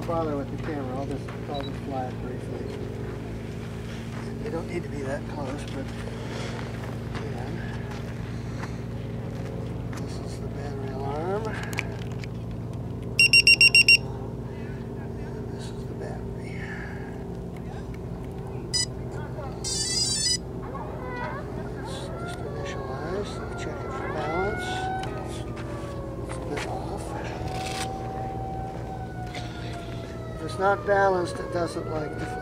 don't bother with the camera. I'll just fly it briefly. You don't need to be that close, but again, this is the battery alarm. And this is the battery. Let's just initialize. Check it for balance. It's a bit off. If it's not balanced, it doesn't like to fly.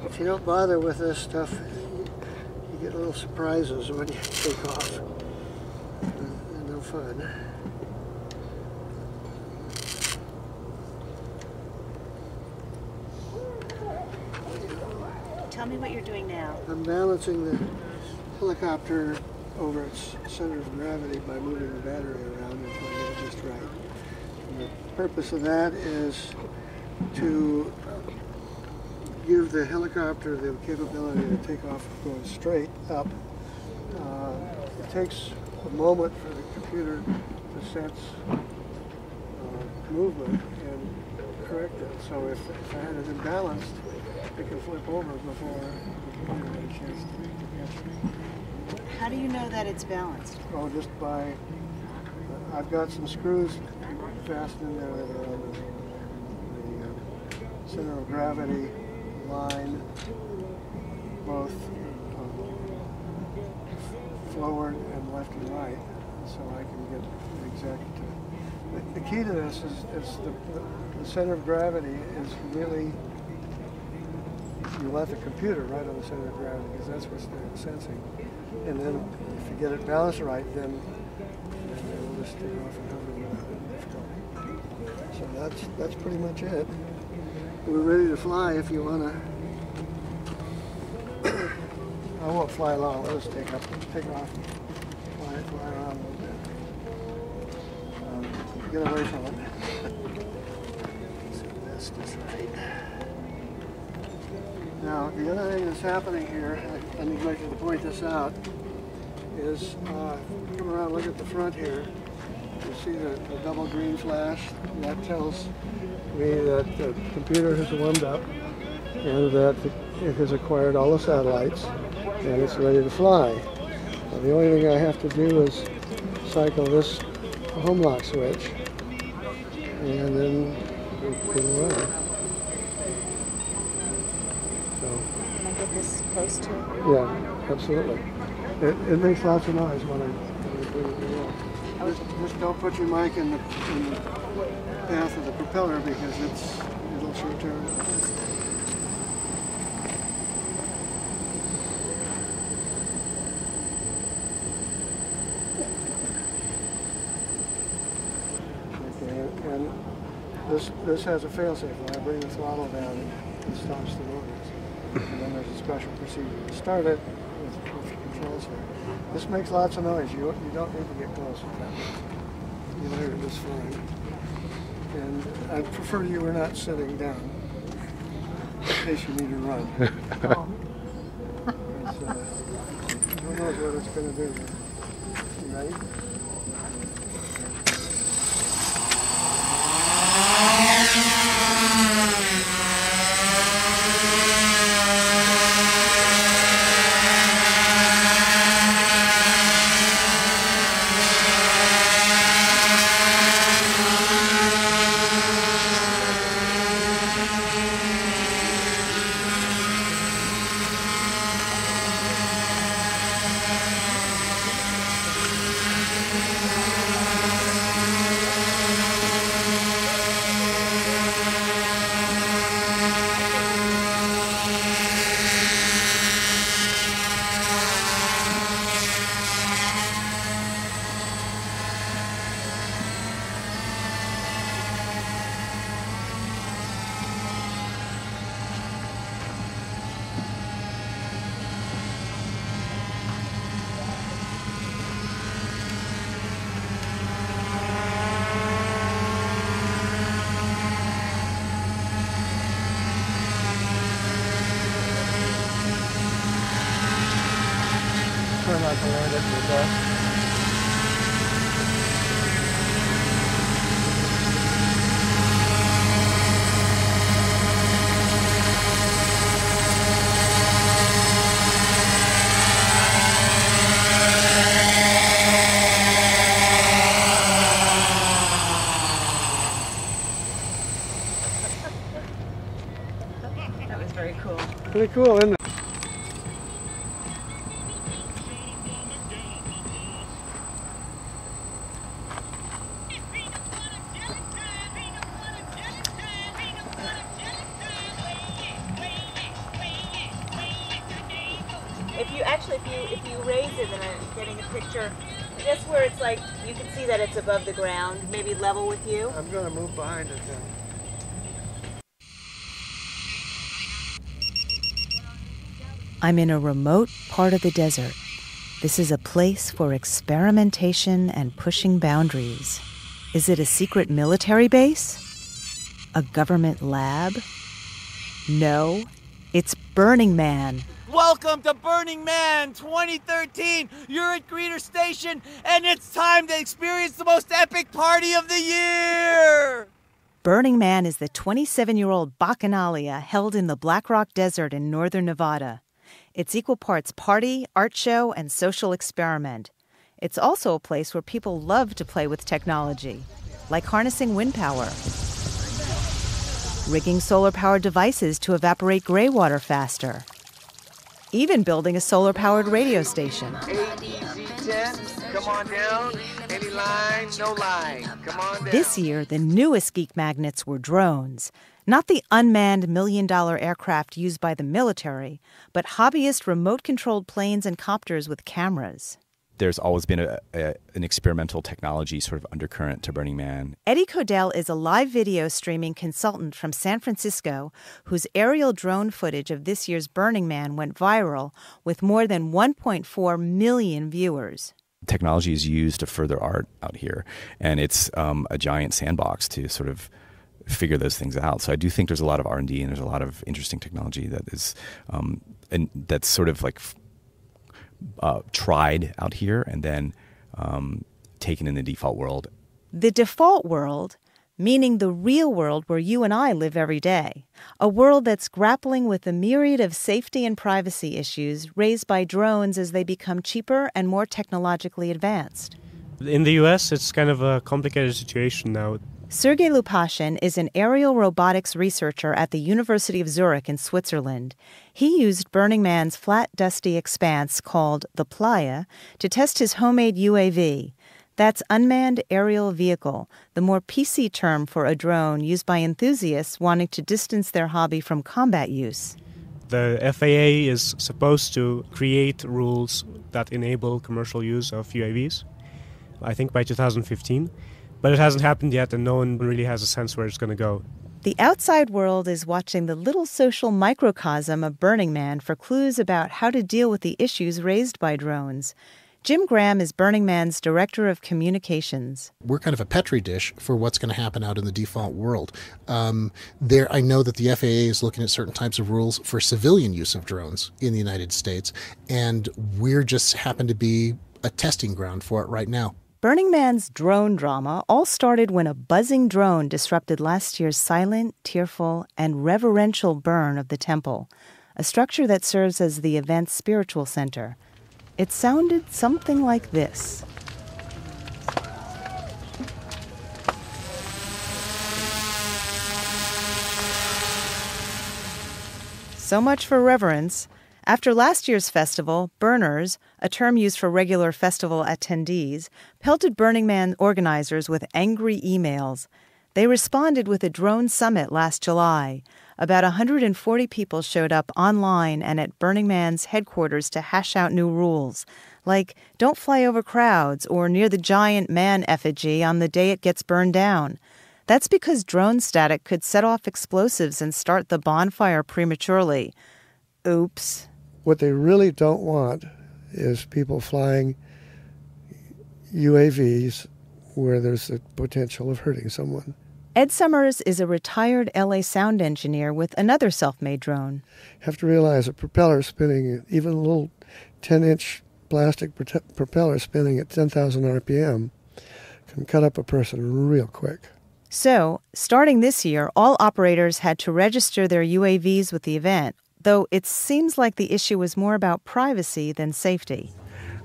If you don't bother with this stuff, you get little surprises when you take off. They're no fun. Tell me what you're doing now. I'm balancing the helicopter over its center of gravity by moving the battery around until I get it just right. And the purpose of that is to give the helicopter the capability to take off going straight up. It takes a moment for the computer to sense movement and correct it. So if I had it imbalanced, it can flip over before the computer had a chance to catch it. How do you know that it's balanced? Oh, just by, I've got some screws fastened in there that are on the center of gravity line, both forward and left and right, so I can get the exact. The key to this is the center of gravity is really, you want the computer right on the center of gravity because that's what's doing the sensing. And then if you get it balanced right, then it will just take off and hover without any difficulty. So that's pretty much it. We're ready to fly if you want to. I won't fly long. Let's take off, fly around a little bit. Get away from it. So that's just right. Now, the other thing that's happening here, I neglected to point this out, is come around and look at the front here. You see the double green flash? That tells me that the computer has warmed up and that it has acquired all the satellites and it's ready to fly. Now, the only thing I have to do is cycle this home lock switch and then it'll run. Can I get this close to it? Yeah, absolutely. It makes lots of noise when I bring it around. Just don't put your mic in the path of the propeller because it'll sure turn. Okay, and this has a failsafe. When I bring the throttle down, it stops the motors. And then there's a special procedure to start it with controls here. This makes lots of noise. You don't need to get close with that. You'll hear it just fine. And I prefer you were not sitting down in case you need to run. Who knows what it's going to do. You ready? I can land it in the dust. That was very cool. Pretty cool, isn't it? If you raise it, then I'm getting a picture just where it's like you can see that it's above the ground, maybe level with you. I'm going to move behind it then. I'm in a remote part of the desert. This is a place for experimentation and pushing boundaries. Is it a secret military base? A government lab? No, it's Burning Man. Welcome to Burning Man 2013. You're at Greeter Station, and it's time to experience the most epic party of the year. Burning Man is the 27-year-old bacchanalia held in the Black Rock Desert in northern Nevada. It's equal parts party, art show, and social experiment. It's also a place where people love to play with technology, like harnessing wind power, rigging solar-powered devices to evaporate gray water faster, even building a solar-powered radio station. ADZ10, come on down. Any line, no line. Come on down. This year, the newest geek magnets were drones. Not the unmanned million-dollar aircraft used by the military, but hobbyist remote-controlled planes and copters with cameras. There's always been an experimental technology sort of undercurrent to Burning Man. Eddie Codell is a live video streaming consultant from San Francisco whose aerial drone footage of this year's Burning Man went viral with more than 1.4 million viewers. Technology is used to further art out here, and it's a giant sandbox to sort of figure those things out. So I do think there's a lot of R&D and there's a lot of interesting technology that is and that's sort of like tried out here and then taken in the default world. The default world, meaning the real world where you and I live every day. A world that's grappling with the myriad of safety and privacy issues raised by drones as they become cheaper and more technologically advanced. In the US, it's kind of a complicated situation now. Sergei Lupashin is an aerial robotics researcher at the University of Zurich in Switzerland. He used Burning Man's flat, dusty expanse called the Playa to test his homemade UAV. That's Unmanned Aerial Vehicle, the more PC term for a drone used by enthusiasts wanting to distance their hobby from combat use. The FAA is supposed to create rules that enable commercial use of UAVs, I think by 2015. But it hasn't happened yet, and no one really has a sense where it's going to go. The outside world is watching the little social microcosm of Burning Man for clues about how to deal with the issues raised by drones. Jim Graham is Burning Man's Director of Communications. We're kind of a petri dish for what's going to happen out in the default world. I know that the FAA is looking at certain types of rules for civilian use of drones in the United States, and we're just happen to be a testing ground for it right now. Burning Man's drone drama all started when a buzzing drone disrupted last year's silent, tearful, and reverential burn of the temple, a structure that serves as the event's spiritual center. It sounded something like this. So much for reverence. After last year's festival, burners, a term used for regular festival attendees, pelted Burning Man organizers with angry emails. They responded with a drone summit last July. About 140 people showed up online and at Burning Man's headquarters to hash out new rules, like don't fly over crowds or near the giant man effigy on the day it gets burned down. That's because drone static could set off explosives and start the bonfire prematurely. Oops. What they really don't want is people flying UAVs where there's the potential of hurting someone. Ed Summers is a retired LA sound engineer with another self-made drone. You have to realize a propeller spinning, even a little 10-inch plastic propeller spinning at 10,000 RPM can cut up a person real quick. So, starting this year, all operators had to register their UAVs with the event, though it seems like the issue was more about privacy than safety.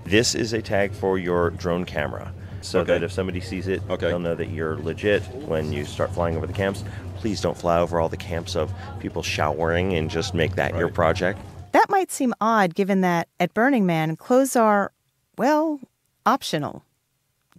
This is a tag for your drone camera, so that if somebody sees it, they'll know that you're legit when you start flying over the camps. Please don't fly over all the camps of people showering and just make that your project. That might seem odd given that at Burning Man, clothes are, well, optional.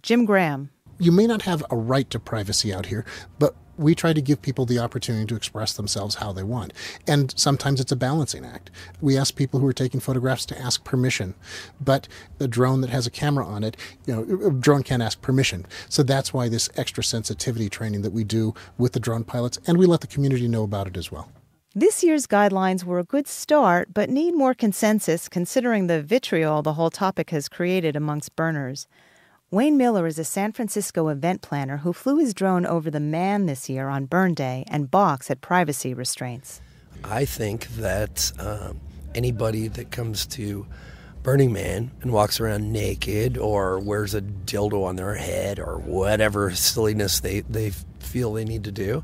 Jim Graham. You may not have a right to privacy out here, but we try to give people the opportunity to express themselves how they want. And sometimes it's a balancing act. We ask people who are taking photographs to ask permission, but a drone that has a camera on it, a drone can't ask permission. So that's why this extra sensitivity training that we do with the drone pilots, and we let the community know about it as well. This year's guidelines were a good start, but need more consensus considering the vitriol the whole topic has created amongst burners. Wayne Miller is a San Francisco event planner who flew his drone over the Man this year on Burn Day and balks at privacy restraints. I think that anybody that comes to Burning Man and walks around naked or wears a dildo on their head or whatever silliness they feel they need to do,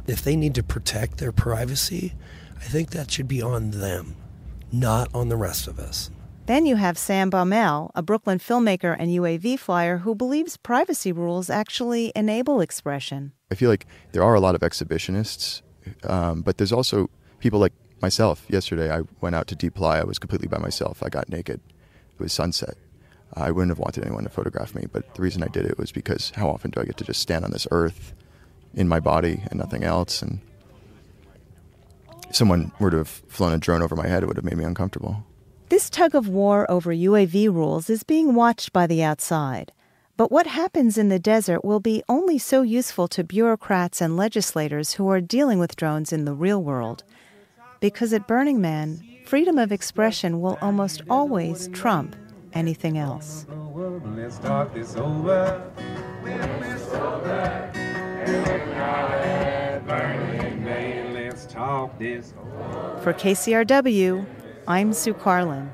if they need to protect their privacy, I think that should be on them, not on the rest of us. Then you have Sam Baumel, a Brooklyn filmmaker and UAV flyer who believes privacy rules actually enable expression. I feel like there are a lot of exhibitionists, but there's also people like myself. Yesterday I went out to deploy. I was completely by myself. I got naked. It was sunset. I wouldn't have wanted anyone to photograph me, but the reason I did it was because how often do I get to just stand on this earth in my body and nothing else? And if someone were to have flown a drone over my head, it would have made me uncomfortable. This tug of war over UAV rules is being watched by the outside. But what happens in the desert will be only so useful to bureaucrats and legislators who are dealing with drones in the real world. Because at Burning Man, freedom of expression will almost always trump anything else. Let's talk this over. Let's talk this over. For KCRW, I'm Sue Karlin.